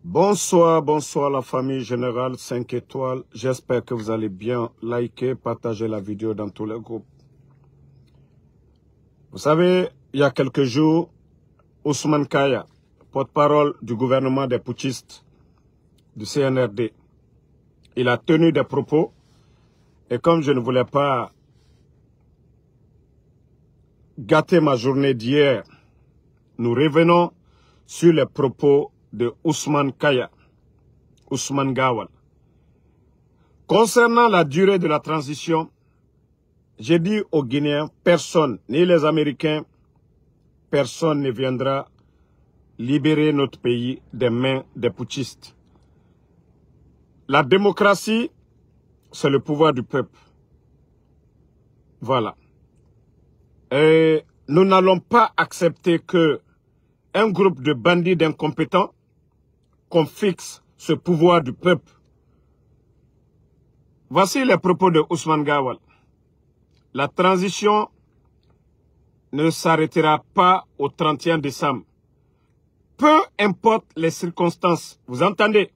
Bonsoir, bonsoir la famille générale 5 étoiles. J'espère que vous allez bien. Liker, partager la vidéo dans tous les groupes. Vous savez, il y a quelques jours, Ousmane Kaya, porte-parole du gouvernement des putschistes du CNRD, il a tenu des propos et comme je ne voulais pas gâter ma journée d'hier, nous revenons sur les propos de Ousmane Kaya, Ousmane Gawal. Concernant la durée de la transition, j'ai dit aux Guinéens, personne, ni les Américains, personne ne viendra libérer notre pays des mains des putschistes. La démocratie, c'est le pouvoir du peuple. Voilà. Et nous n'allons pas accepter que un groupe de bandits d'incompétents qu'on fixe ce pouvoir du peuple. Voici les propos de Ousmane Gawal. La transition ne s'arrêtera pas au 31 décembre. Peu importe les circonstances, vous entendez?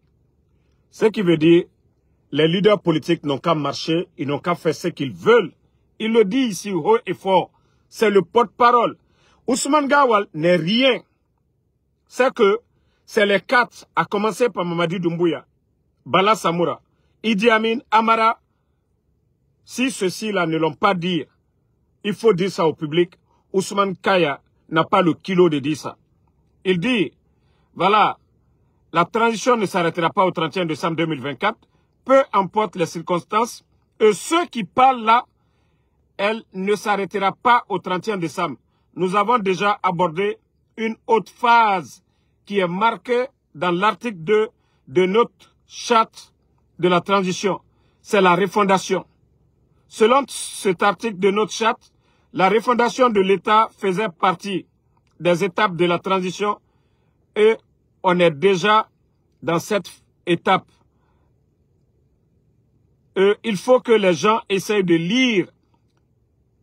Ce qui veut dire, les leaders politiques n'ont qu'à marcher, ils n'ont qu'à faire ce qu'ils veulent. Il le dit ici haut et fort. C'est le porte-parole. Ousmane Gawal n'est rien. C'est que c'est les quatre, à commencer par Mamadi Doumbouya, Bala Samoura, Idi Amin, Amara. Si ceux-ci-là ne l'ont pas dit, il faut dire ça au public. Ousmane Kaya n'a pas le kilo de dire ça. Il dit, voilà, la transition ne s'arrêtera pas au 31 décembre 2024, peu importe les circonstances, et ceux qui parlent là, elle ne s'arrêtera pas au 31 décembre. Nous avons déjà abordé une autre phase qui est marquée dans l'article 2 de notre charte de la transition. C'est la refondation. Selon cet article de notre charte, la refondation de l'État faisait partie des étapes de la transition et on est déjà dans cette étape. Il faut que les gens essayent de lire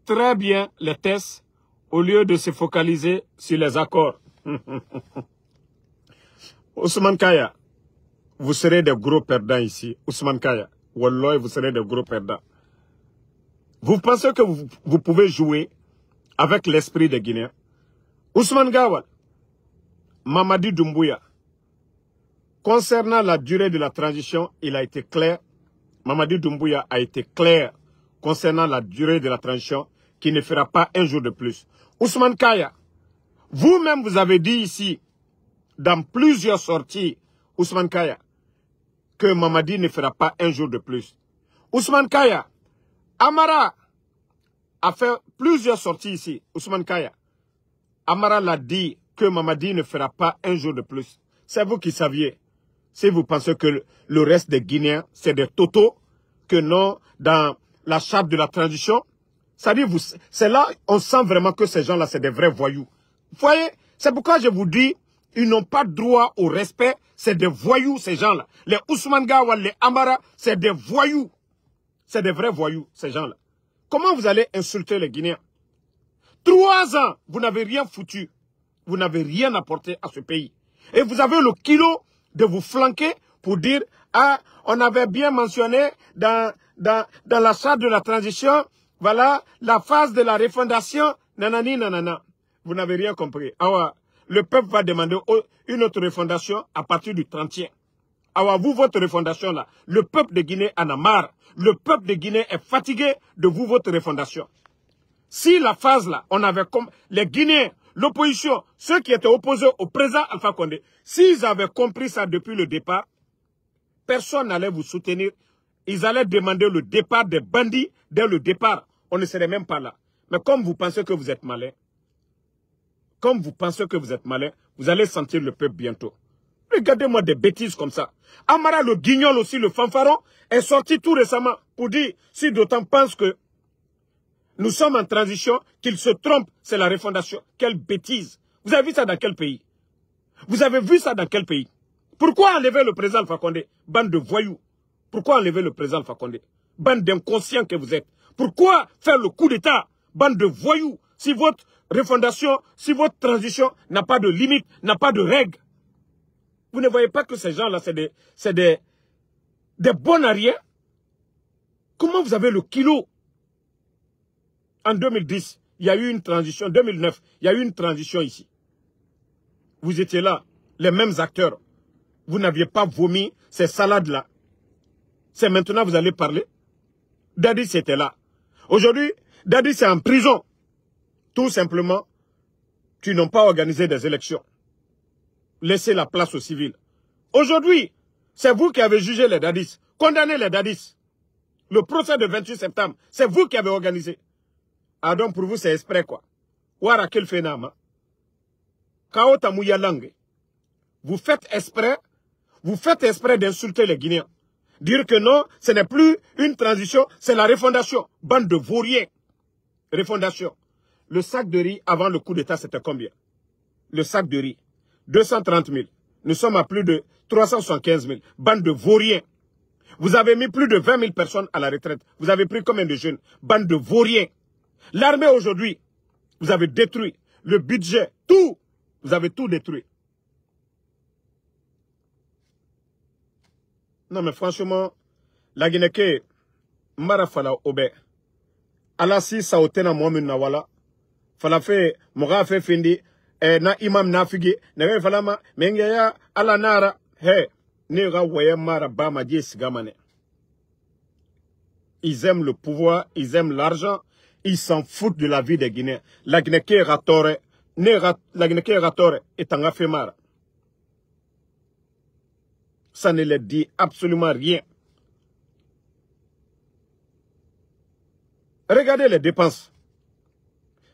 très bien les textes au lieu de se focaliser sur les accords. Ousmane Kaya, vous serez des gros perdants ici. Ousmane Kaya, Wallah, vous serez des gros perdants. Vous pensez que vous pouvez jouer avec l'esprit des Guinéens? Ousmane Gawal, Mamadi Doumbouya, concernant la durée de la transition, il a été clair. Mamadi Doumbouya a été clair concernant la durée de la transition qui ne fera pas un jour de plus. Ousmane Kaya, vous-même vous avez dit ici, dans plusieurs sorties, Ousmane Kaya, que Mamadi ne fera pas un jour de plus. Ousmane Kaya, Amara a fait plusieurs sorties ici. Ousmane Kaya, Amara l'a dit que Mamadi ne fera pas un jour de plus. C'est vous qui saviez. Si vous pensez que le reste des Guinéens, c'est des totaux, que non, dans la charte de la transition, c'est-à-dire, c'est là, on sent vraiment que ces gens-là, c'est des vrais voyous. Vous voyez, c'est pourquoi je vous dis, ils n'ont pas droit au respect, c'est des voyous, ces gens-là. Les Ousmane Gawal, les Amara, c'est des voyous. C'est des vrais voyous, ces gens-là. Comment vous allez insulter les Guinéens? 3 ans, vous n'avez rien foutu. Vous n'avez rien apporté à ce pays. Et vous avez le kilo de vous flanquer pour dire, ah, on avait bien mentionné dans la charte de la transition, voilà, la phase de la refondation, nanani, nanana. Vous n'avez rien compris. Alors, le peuple va demander une autre refondation à partir du 30e. Alors, vous, votre refondation là, le peuple de Guinée en a marre. Le peuple de Guinée est fatigué de vous, votre refondation. Si la phase là, on avait comme les Guinéens, l'opposition, ceux qui étaient opposés au président Alpha Condé, s'ils avaient compris ça depuis le départ, personne n'allait vous soutenir. Ils allaient demander le départ des bandits dès le départ. On ne serait même pas là. Mais comme vous pensez que vous êtes malin, vous allez sentir le peuple bientôt. Regardez-moi des bêtises comme ça. Amara le guignol aussi, le fanfaron, est sorti tout récemment pour dire, si d'autant pensent que nous sommes en transition, qu'ils se trompent, c'est la refondation. Quelle bêtise. Vous avez vu ça dans quel pays? Vous avez vu ça dans quel pays? Pourquoi enlever le président Alpha Condé? Bande de voyous. Pourquoi enlever le président Alpha Condé? Bande d'inconscients que vous êtes. Pourquoi faire le coup d'État? Bande de voyous. Si votre refondation, si votre transition n'a pas de limite, n'a pas de règles. Vous ne voyez pas que ces gens-là, c'est des bons à rien? Comment vous avez le kilo? En 2010, il y a eu une transition. En 2009, il y a eu une transition ici. Vous étiez là, les mêmes acteurs. Vous n'aviez pas vomi ces salades-là. C'est maintenant que vous allez parler. Dadis était là. Aujourd'hui, Dadis est en prison. Tout simplement, tu n'as pas organisé des élections. Laissez la place aux civils. Aujourd'hui, c'est vous qui avez jugé les Dadis, condamné les Dadis. Le procès de 28 septembre, c'est vous qui avez organisé. Ah donc pour vous, c'est exprès quoi. Wara quel phénomène. Kaota mouya langue. Vous faites exprès d'insulter les Guinéens. Dire que non, ce n'est plus une transition, c'est la refondation. Bande de vauriens. Refondation. Le sac de riz avant le coup d'État, c'était combien? Le sac de riz, 230 000. Nous sommes à plus de 375 000. Bande de vauriens. Vous avez mis plus de 20 000 personnes à la retraite. Vous avez pris combien de jeunes? Bande de vauriens. L'armée aujourd'hui, vous avez détruit. Le budget, tout. Vous avez tout détruit. Non mais franchement, la Guinée, Mara fala obe. Ala si saotena mohamed nawala. Fala fe, moga fe findi, na imam nafigi, na fala ma, mengeya ala nara, he, nera waye mara bama dies gamane. Ils aiment le pouvoir, ils aiment l'argent, ils s'en foutent de la vie des Guinéens. La Guinée ratore, la Guinée ratore est en affaire. Ça ne leur dit absolument rien. Regardez les dépenses.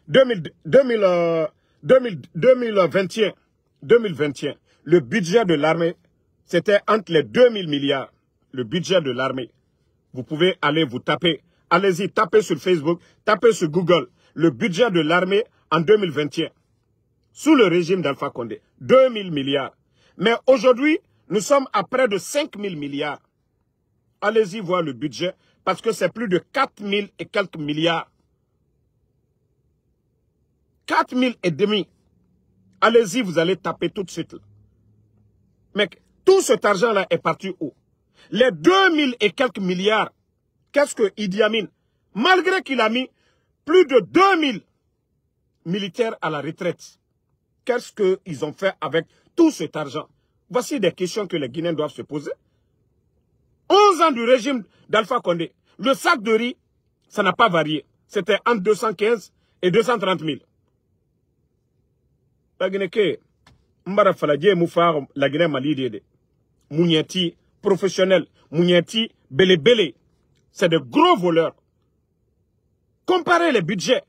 2021, le budget de l'armée, c'était entre les 2000 milliards. Le budget de l'armée. Vous pouvez aller vous taper. Allez-y, tapez sur Facebook, tapez sur Google. Le budget de l'armée en 2021. Sous le régime d'Alpha Condé. 2000 milliards. Mais aujourd'hui, nous sommes à près de 5000 milliards. Allez-y voir le budget, parce que c'est plus de 4000 et quelques milliards. 4000 et demi. Allez-y, vous allez taper tout de suite. Là. Mais tout cet argent-là est parti où? Les 2000 et quelques milliards, qu'est-ce que Idi Amin, malgré qu'il a mis plus de 2000 militaires à la retraite, qu'est-ce qu'ils ont fait avec tout cet argent? Voici des questions que les Guinéens doivent se poser. 11 ans du régime d'Alpha Condé. Le sac de riz, ça n'a pas varié. C'était entre 215 et 230 000. La Guinée, Mbara Faladje Moufar, la Guinée Mali, Mouniati, professionnel, Mouniati, Bele. C'est de gros voleurs. Comparez les budgets.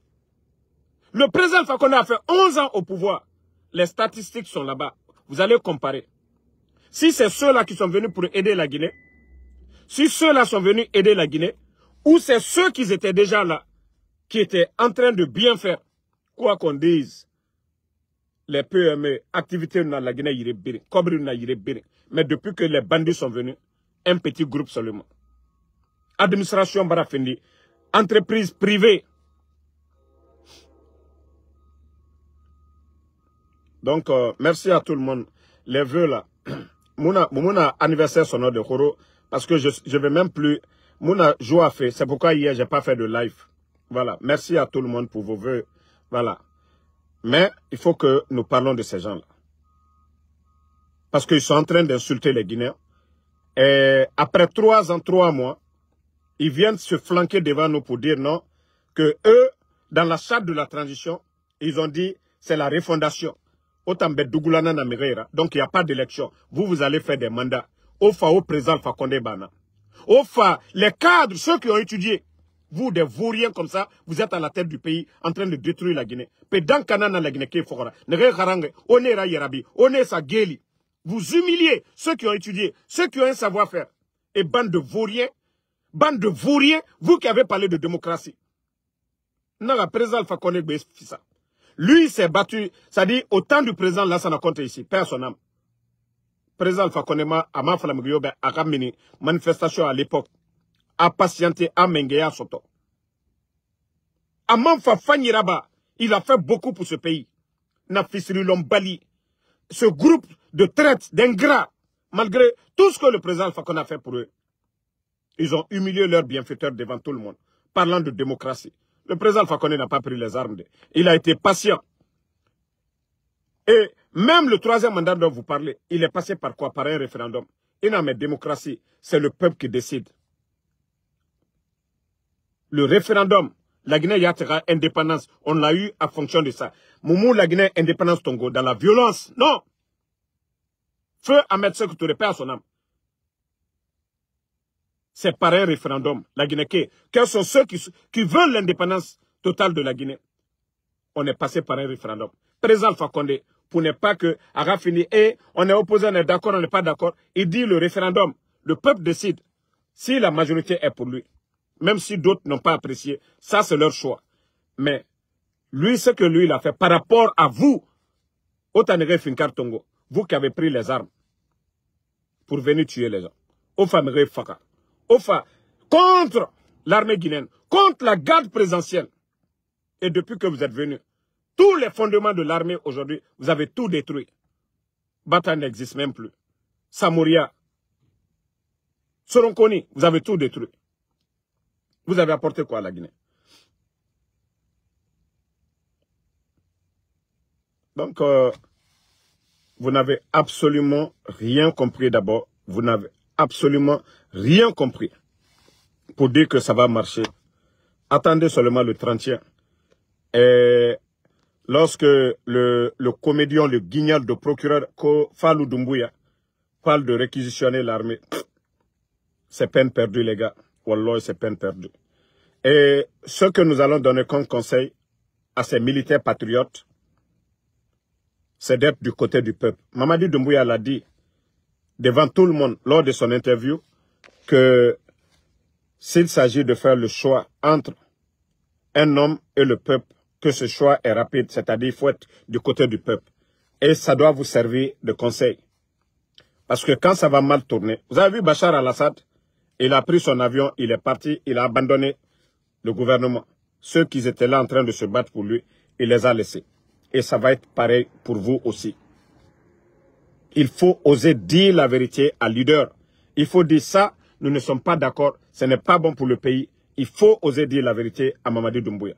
Le président Alpha Condé a fait 11 ans au pouvoir. Les statistiques sont là-bas. Vous allez comparer. Si c'est ceux-là qui sont venus pour aider la Guinée, si ceux-là sont venus aider la Guinée, ou c'est ceux qui étaient déjà là, qui étaient en train de bien faire, quoi qu'on dise, les PME, activités dans la Guinée, mais depuis que les bandits sont venus, un petit groupe seulement. Administration Barafendi, entreprise privée. Donc, merci à tout le monde. Les vœux là. Mon anniversaire sonore de Khoro, parce que je ne vais même plus. Mon joie fait. C'est pourquoi hier, je n'ai pas fait de live. Voilà. Merci à tout le monde pour vos vœux. Voilà. Mais il faut que nous parlons de ces gens-là. Parce qu'ils sont en train d'insulter les Guinéens. Et après 3 ans, 3 mois, ils viennent se flanquer devant nous pour dire non, que eux, dans la charte de la transition, ils ont dit c'est la refondation. Donc il n'y a pas d'élection. Vous allez faire des mandats. Au président Fakonde Bana. Les cadres, ceux qui ont étudié, vous des vauriens comme ça, vous êtes à la tête du pays en train de détruire la Guinée. Vous humiliez ceux qui ont étudié, ceux qui ont un savoir-faire. Et bande de vauriens, vous qui avez parlé de démocratie. Non, le président Fakonde Bana, ça. Lui, il s'est battu, c'est-à-dire, au temps du président Lassana Conté ici, personne. Président Alpha Condé a ramené manifestation à l'époque, a patienté, a mengeya soto. Amanfa Fanyiraba, il a fait beaucoup pour ce pays. Na Fisri Lombali, ce groupe de traites, d'ingrats, malgré tout ce que le président Alpha Condé a fait pour eux, ils ont humilié leurs bienfaiteurs devant tout le monde, parlant de démocratie. Le président Alpha Condé n'a pas pris les armes. Il a été patient. Et même le troisième mandat dont vous parlez, il est passé par quoi? Par un référendum. Et non, mais démocratie, c'est le peuple qui décide. Le référendum, la Guinée Yatera indépendance, on l'a eu en fonction de ça. Moumou, la Guinée indépendance Tongo, dans la violence. Non. Feu Ahmed Sékou Touré, paix à son âme. C'est par un référendum. La Guinée, quels sont ceux qui veulent l'indépendance totale de la Guinée? On est passé par un référendum. Président Alpha Condé, pour ne pas que Ara fini, et on est opposé, on est d'accord, on n'est pas d'accord. Il dit le référendum, le peuple décide si la majorité est pour lui. Même si d'autres n'ont pas apprécié, ça c'est leur choix. Mais lui, ce que lui il a fait par rapport à vous, Otanere Finkar Tongo, vous qui avez pris les armes pour venir tuer les gens. Ofamere Faka. Ofa, contre l'armée guinéenne, contre la garde présidentielle. Et depuis que vous êtes venus, tous les fondements de l'armée aujourd'hui, vous avez tout détruit. Bata n'existe même plus. Samouria, Soronkoni, vous avez tout détruit. Vous avez apporté quoi à la Guinée? Donc, vous n'avez absolument rien compris d'abord. Vous n'avez absolument rien compris pour dire que ça va marcher. Attendez seulement le 31. Et lorsque le comédien, le guignol de procureur Fallou Doumbouya parle de réquisitionner l'armée, c'est peine perdue, les gars. Wallah, c'est peine perdue. Et ce que nous allons donner comme conseil à ces militaires patriotes, c'est d'être du côté du peuple. Mamadi Doumbouya l'a dit devant tout le monde lors de son interview que s'il s'agit de faire le choix entre un homme et le peuple, que ce choix est rapide, c'est-à-dire qu'il faut être du côté du peuple. Et ça doit vous servir de conseil. Parce que quand ça va mal tourner, vous avez vu Bachar al-Assad, il a pris son avion, il est parti, il a abandonné le gouvernement. Ceux qui étaient là en train de se battre pour lui, il les a laissés. Et ça va être pareil pour vous aussi. Il faut oser dire la vérité à leader. Il faut dire ça, nous ne sommes pas d'accord, ce n'est pas bon pour le pays. Il faut oser dire la vérité à Mamadi Doumbouya.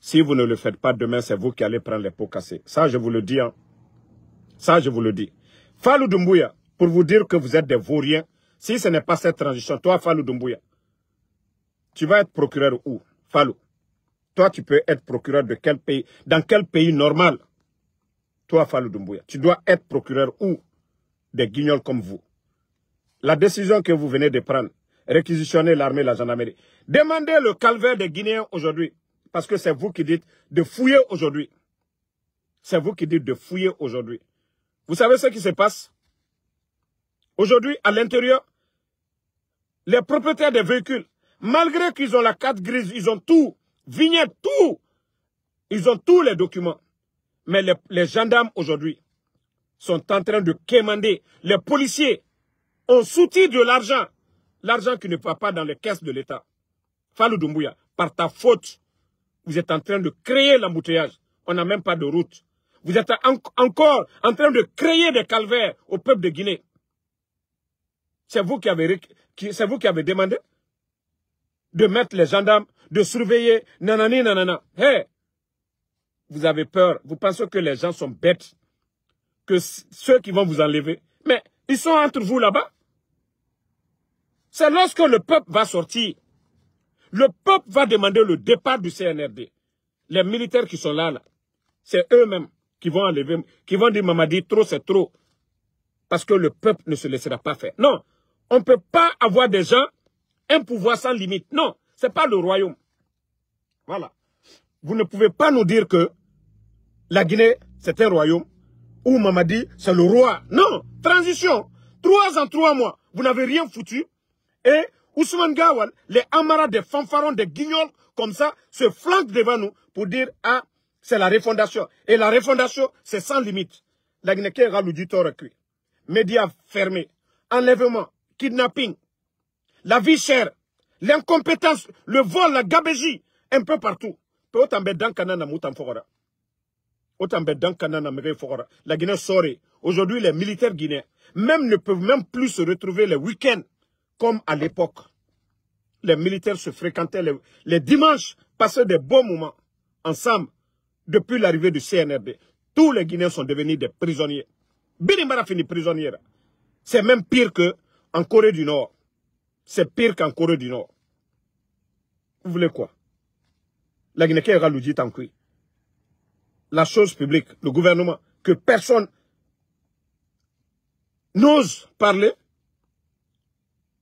Si vous ne le faites pas demain, c'est vous qui allez prendre les pots cassés. Ça, je vous le dis. Hein. Ça, je vous le dis. Fallou Doumbouya, pour vous dire que vous êtes des vauriens, si ce n'est pas cette transition, toi, Fallou Doumbouya, tu vas être procureur où? Fallou. Toi, tu peux être procureur de quel pays? Dans quel pays normal? Toi, Fallou Doumbouya, tu dois être procureur où? Des guignols comme vous. La décision que vous venez de prendre, réquisitionner l'armée, la gendarmerie. Demandez le calvaire des Guinéens aujourd'hui. Parce que c'est vous qui dites de fouiller aujourd'hui. C'est vous qui dites de fouiller aujourd'hui. Vous savez ce qui se passe? Aujourd'hui, à l'intérieur, les propriétaires des véhicules, malgré qu'ils ont la carte grise, ils ont tout, vignette, tout. Ils ont tous les documents. Mais les gendarmes aujourd'hui sont en train de quémander. Les policiers ont soutenu de l'argent. L'argent qui ne va pas dans les caisses de l'État. Fallou Doumbouya, par ta faute, vous êtes en train de créer l'embouteillage. On n'a même pas de route. Vous êtes encore en train de créer des calvaires au peuple de Guinée. C'est vous qui avez demandé de mettre les gendarmes, de surveiller, nanani, nanana. Hey, vous avez peur. Vous pensez que les gens sont bêtes. Que ceux qui vont vous enlever. Mais ils sont entre vous là-bas. C'est lorsque le peuple va sortir. Le peuple va demander le départ du CNRD. Les militaires qui sont là, c'est eux-mêmes qui vont enlever, qui vont dire Mamadi, trop c'est trop. Parce que le peuple ne se laissera pas faire. Non, on ne peut pas avoir des gens, un pouvoir sans limite. Non, ce n'est pas le royaume. Voilà. Vous ne pouvez pas nous dire que la Guinée, c'est un royaume, ou Mamadi, c'est le roi. Non, transition. 3 ans, 3 mois, vous n'avez rien foutu. Et Ousmane Gawal, les amarats des fanfarons, des guignols, comme ça, se flanquent devant nous pour dire, ah, c'est la refondation. Et la refondation, c'est sans limite. La Guinée, qui du tort recuit. Médias fermés, enlèvement, kidnapping, la vie chère, l'incompétence, le vol, la gabégie, un peu partout. La Guinée sort. Aujourd'hui, les militaires guinéens ne peuvent même plus se retrouver les week-ends comme à l'époque. Les militaires se fréquentaient les dimanches, passaient des bons moments ensemble depuis l'arrivée du CNRD. Tous les Guinéens sont devenus des prisonniers. Binimbara finit prisonnier. C'est même pire qu'en Corée du Nord. C'est pire qu'en Corée du Nord. Vous voulez quoi? La Guinée est raloudie en cuit. La chose publique, le gouvernement, que personne n'ose parler,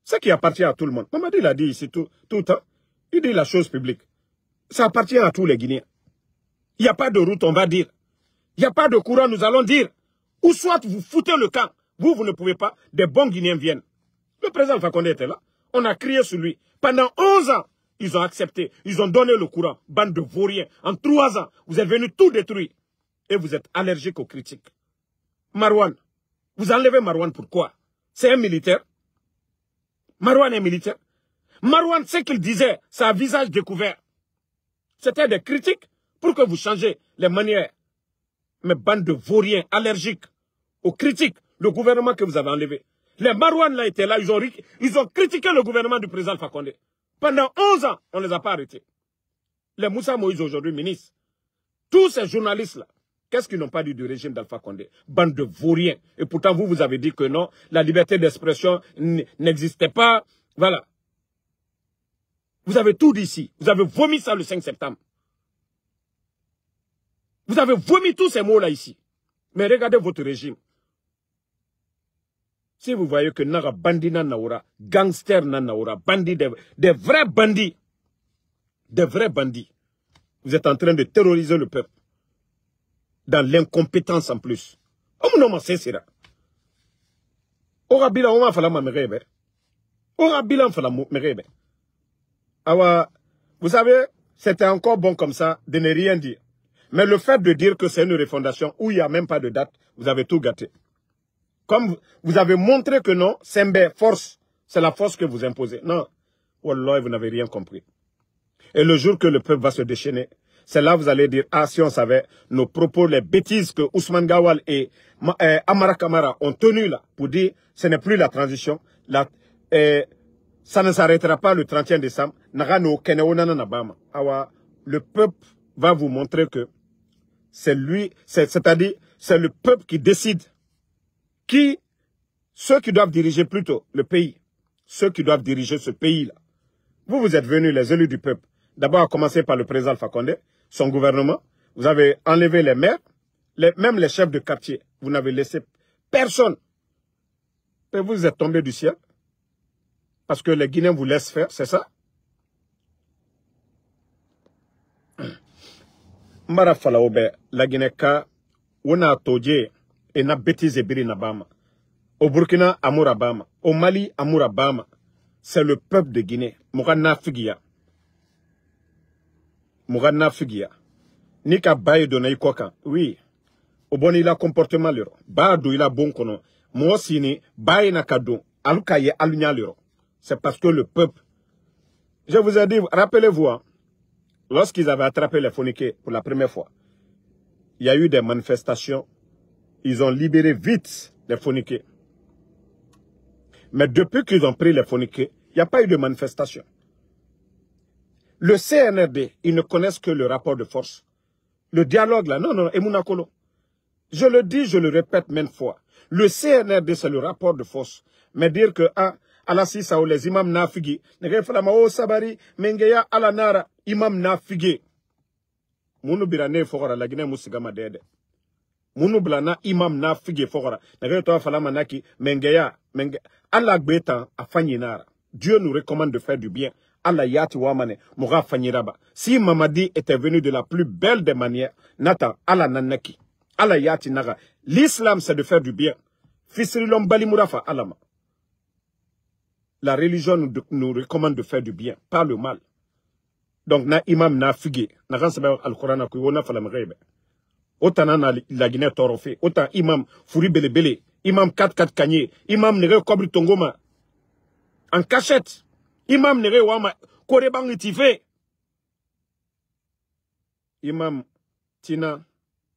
ce qui appartient à tout le monde. Mamadi l'a dit ici tout le temps. Il dit la chose publique. Ça appartient à tous les Guinéens. Il n'y a pas de route, on va dire. Il n'y a pas de courant, nous allons dire. Ou soit vous foutez le camp. Vous ne pouvez pas. Des bons Guinéens viennent. Le président Alpha Condé était là. On a crié sur lui. Pendant 11 ans, ils ont accepté. Ils ont donné le courant. Bande de vauriens. En 3 ans, vous êtes venus tout détruire. Et vous êtes allergique aux critiques. Marouane. Vous enlevez Marouane pourquoi? C'est un militaire. Marouane est militaire. Marouane, ce qu'il disait, c'est un visage découvert. C'était des critiques pour que vous changez les manières. Mais bande de vauriens allergiques aux critiques, le gouvernement que vous avez enlevé. Les Marouanes là étaient là, ils ont critiqué le gouvernement du président Alpha Condé. Pendant 11 ans, on ne les a pas arrêtés. Les Moussa Moïse aujourd'hui ministres. Tous ces journalistes-là, qu'est-ce qu'ils n'ont pas dit du régime d'Alpha Condé? Bande de vauriens. Et pourtant, vous avez dit que non, la liberté d'expression n'existait pas. Voilà. Vous avez tout dit ici. Vous avez vomi ça le 5 septembre. Vous avez vomi tous ces mots-là ici. Mais regardez votre régime. Si vous voyez que Nara bandit Nanaura, gangster Nanaura, bandits, des vrais bandits, vous êtes en train de terroriser le peuple. Dans l'incompétence en plus. Vous savez, c'était encore bon comme ça de ne rien dire. Mais le fait de dire que c'est une refondation où il n'y a même pas de date, vous avez tout gâté. Comme vous avez montré que non, Sembe, force, c'est la force que vous imposez. Non, Wallah, vous n'avez rien compris. Et le jour que le peuple va se déchaîner, c'est là que vous allez dire, ah, si on savait nos propos, les bêtises que Ousmane Gawal et Amara Kamara ont tenues là, pour dire, ce n'est plus la transition, ça ne s'arrêtera pas le 31 décembre. Le peuple va vous montrer que c'est lui, c'est-à-dire, c'est le peuple qui décide ceux qui doivent diriger plutôt le pays, ceux qui doivent diriger ce pays-là. Vous êtes venus, les élus du peuple, d'abord à commencer par le président Alpha Condé, son gouvernement, vous avez enlevé les maires, même les chefs de quartier, vous n'avez laissé personne. Et vous êtes tombés du ciel, parce que les Guinéens vous laissent faire, c'est ça? Mara Falaobe, la Guinée-Ka, on a todje, et na bêtise biri na bama. Au Burkina, Amoura Bama. Au Mali, Amoura Bama. C'est le peuple de Guinée. Mourana Figia. Mourana Figia. Nika baye donai koka. Oui. Au bon il a comportement lero. Badou il a bon kono. Moi sini baye na kadon. Alukaye alunya lero. C'est parce que le peuple. Je vous ai dit, rappelez-vous, hein, lorsqu'ils avaient attrapé les Foniqués pour la première fois, il y a eu des manifestations. Ils ont libéré vite les Foniqués. Mais depuis qu'ils ont pris les Foniqués, il n'y a pas eu de manifestation. Le CNRD, ils ne connaissent que le rapport de force. Le dialogue là, non, Emouna Kolo. Je le dis, je le répète maintes fois. Le CNRD, c'est le rapport de force. Mais dire que, Alassi Sao, les imams nafigi, Negefalama Sabari, Mengeya Alanara, imam nafigi. Mounou Birane Fogora, la Guinée Moussigama Dede. Mounou Blana, imam nafigi Fogora. Negefalama Falamanaki, Mengeya, Allah Gbetan, Afanyinara. Dieu nous recommande de faire du bien. Allah Yati Wamane, Moura Fanyiraba. Si Mamadi était venu de la plus belle des manières, Nata, Allah Nanaki. Allah Yati Naga. L'islam, c'est de faire du bien. Fisrilom Bali Mourafa, Alama. La religion nous recommande de faire du bien, pas le mal. Donc, na imam na figé. Na ransabe al-Qur'an ku wona falam rebe. Autant na la Guinée torofé, autant imam furi bele, imam 4 kanye, imam nere kobri tongoma. En cachette. Imam nere wama korebang tife. Imam Tina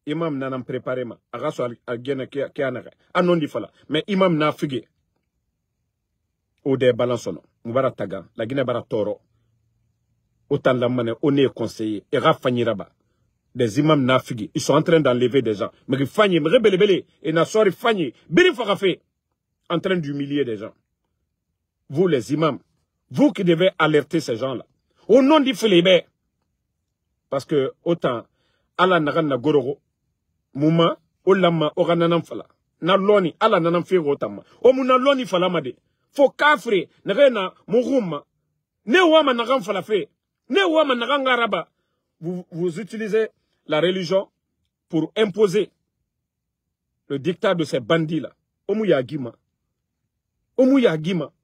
imam nanam préparé ma agaso algena ki anaka anondi fala mais imam na fige o de balansono mubara taga la Guinée bara toro autant la mané on est conseiller et rafanyiraba des imams nafigi ils sont en train d'enlever des gens mais fanye me rebelle et na sori fanye biri farafe en train d'humilier des gens. Vous les imams, vous qui devez alerter ces gens-là au nom du Félibé parce que autant ala nagan na gororo muma olama orananam fala na loni ala nanam fi rotama o muna loni fala made fo kafre na rena muruma ne wama nagan fala fe ne wama nagan araba vous utilisez la religion pour imposer le dictat de ces bandits-là. Omu yagima,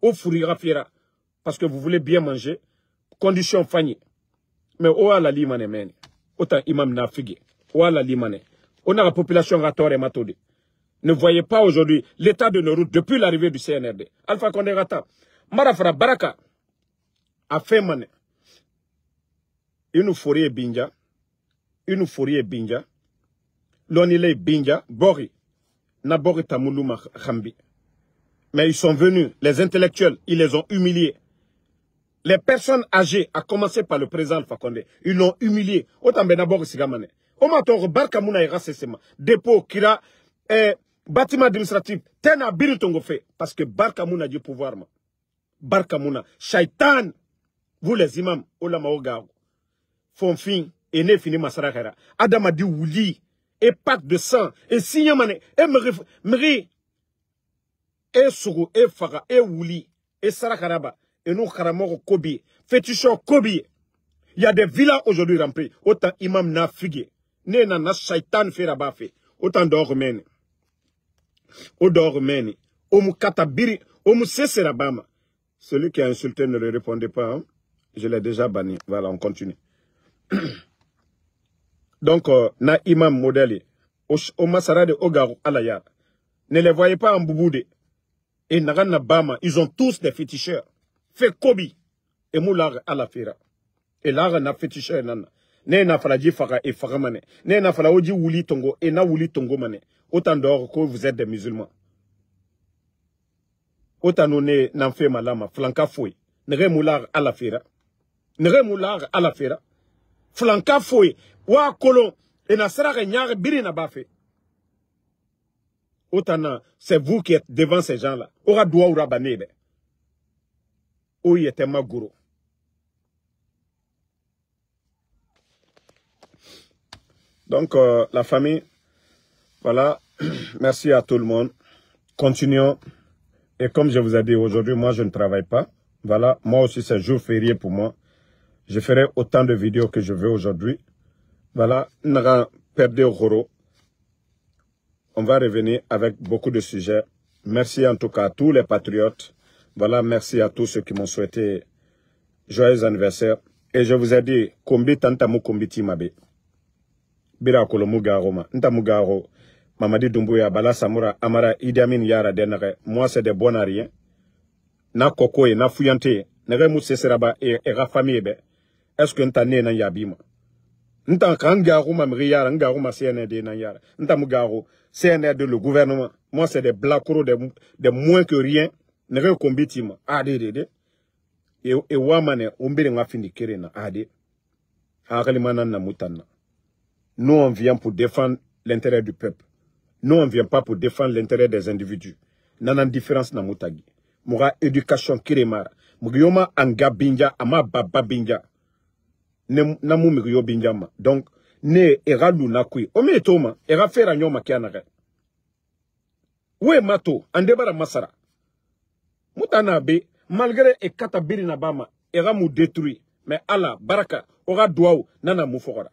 o furira fiera, parce que vous voulez bien manger, condition fani. Mais o ala limane meni, autant imam na figue, o ala limane. On a la population ratore matode. Ne voyez pas aujourd'hui l'état de nos routes depuis l'arrivée du CNRD. Alpha Condé Rata, Marafra Baraka, a fait mané. Une forêt binja, l'onile binja, bori, na bori tamuluma khambi. Mais ils sont venus, les intellectuels, ils les ont humiliés. Les personnes âgées, à commencer par le président Alpha Condé, ils l'ont humilié. Autant benabor sigamane. Omator barka muna irasesema. Dépôt, kira, bâtiment administratif, tena biritongo fait. Parce que barka muna du pouvoir, ma. Barka muna, shaitan, vous les imams, olama ogago. Font fin, et ne fini masarakara. Adam a dit ouli, et pacte de sang, et signamane, et mri, et sourou, et fara, et ouli, et sarakaraba, et nous karamoro kobi, fétichon kobi. Il y a des villas aujourd'hui remplies, autant imam na figue, ne na shaitan fait rabafe, autant d'ormène. Au d'ormène, omu katabiri, omu seserabama. Celui qui a insulté ne le répondait pas, hein? Je l'ai déjà banni. Voilà, on continue. Donc, na imam modèle, au masara de Ogaru Alayar, ne les voyez pas en bouboude. Et Nagan Bama, ils ont tous des féticheurs. Fait Kobi, et Moular Alafira. Et là, na féticheur nana. Ne na falaji fara et faramane. Ne na falaoji wuli tongo et na wuli tongo mane. Autant d'or que vous êtes des musulmans. Autant nous n'en fait malama, flanka fouille. Ne Moular Alafira. Ne Moular Alafira. Flanka fouille. Wa kolon. Et na sera nyare biri na bafe. Autant c'est vous qui êtes devant ces gens-là. Aura doua ou rabanebe. Ou y était magouro. Donc, la famille, voilà, merci à tout le monde. Continuons. Et comme je vous ai dit aujourd'hui, moi, je ne travaille pas. Voilà, moi aussi, c'est jour férié pour moi. Je ferai autant de vidéos que je veux aujourd'hui. Voilà, on aura perdu au Roro. On va revenir avec beaucoup de sujets. Merci en tout cas à tous les patriotes. Voilà, merci à tous ceux qui m'ont souhaité joyeux anniversaire. Et je vous ai dit, kombi tantamu kombi timabe. Bira kolomugaro ma. Ntamugaro. Mamadi Doumbouya, Bala Samoura, Amara, Idi Amin Yara denare. Moi, c'est des bons à rien. Na koko et na fuyante. Nere mousse seraba et rafamie be. Est-ce que n'ta né na yabima? N'ta kangaro ma mriyara, n'garo ma CNRD na yara. N'ta mugaro, CNRD le gouvernement. Moi, c'est des blacros de moins que rien. Nere kombitima. Ade de. Et wamane, umbere nga fini kerena. Ade. Akalimana na mutana. Nous, on vient pour défendre l'intérêt du peuple. Nous, on ne vient pas pour défendre l'intérêt des individus. Nanan différence na mutagi. Moura éducation kiremara. Mugiyoma anga binja, ama baba binja. Namu mugyo binja ma. Donc, ne era luna kui. Ome etoma, era fera nyoma kianare. Oué mato, andebara masara. Mutana be, malgré e katabiri na bama, era mou détruit. Mais Allah, baraka, ora douaou, nana moufora.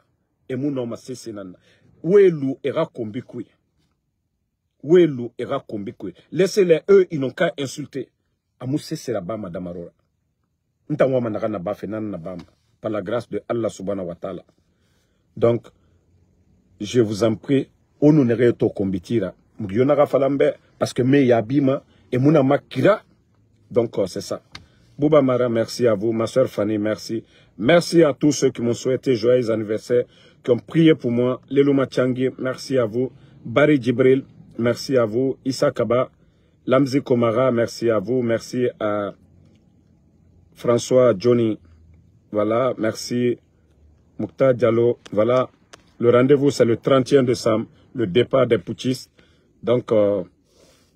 Et mon nom c'est nana. Ouelu era kombikui. Ouelu era kombikui. Laissez-les, eux, ils n'ont qu'à insulter. Amousse c'est la bama damarora. N'tawa managana bafe nana bama. Par la grâce de Allah subhanahu wa ta'ala. Donc, je vous en prie, on nous n'aurait to kombitira. Mugionara falambe, parce que me yabima, et mouna makira. Donc, c'est ça. Bouba Mara, merci à vous. Ma soeur Fanny, merci. Merci à tous ceux qui m'ont souhaité joyeux anniversaire, qui ont prié pour moi. Lelouma Tchangi, merci à vous. Barry Djibril, merci à vous. Issa Kaba, Lamzi Komara, merci à vous. Merci à François Johnny. Voilà, merci. Moukta Diallo, voilà. Le rendez-vous, c'est le 31 décembre, le départ des putschistes. Donc,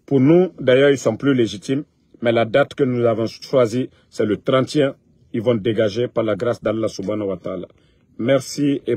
pour nous, d'ailleurs, ils sont plus légitimes. Mais la date que nous avons choisie, c'est le 31. Ils vont dégager par la grâce d'Allah subhanahu wa ta'ala. Merci et